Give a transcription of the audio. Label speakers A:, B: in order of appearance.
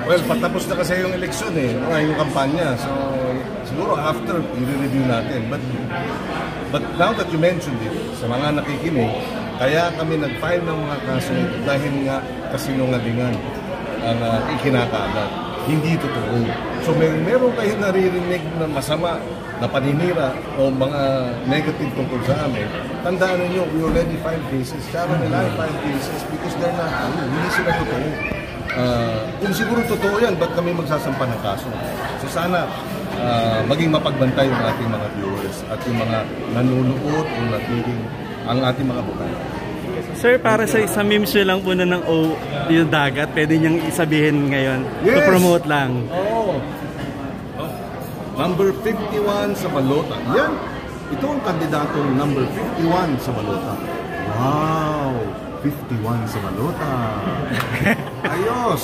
A: Well, patapos na kasi yung eleksyon yung kampanya. So, siguro after, i-review natin. But now that you mentioned it, sa mga nakikinig, kaya kami nag-file ng mga kaso dahil nga kasinungalingan ang ikinakalat. Hindi totoo. So, meron kayong naririnig na masama na paninira o mga negative tungkol sa amin. Tandaan ninyo, we already filed cases. Kaya nila filed cases because they're not true. Hindi sila totoo. Kung siguro totoo yan, ba't kami magsasampa ng kaso? So sana maging mapagbantay yung ating mga viewers at yung mga nanonood o nakikinig ang ating mga bukal.
B: Sir, para sa memes nyo lang po na ng yung dagat, pwede niyang isabihin ngayon. Yes! To promote lang.
A: Oo. Number 51 sa balota. Yan. Ito ang kandidatong number 51 sa balota. Wow! 51 sa balota. Ayos!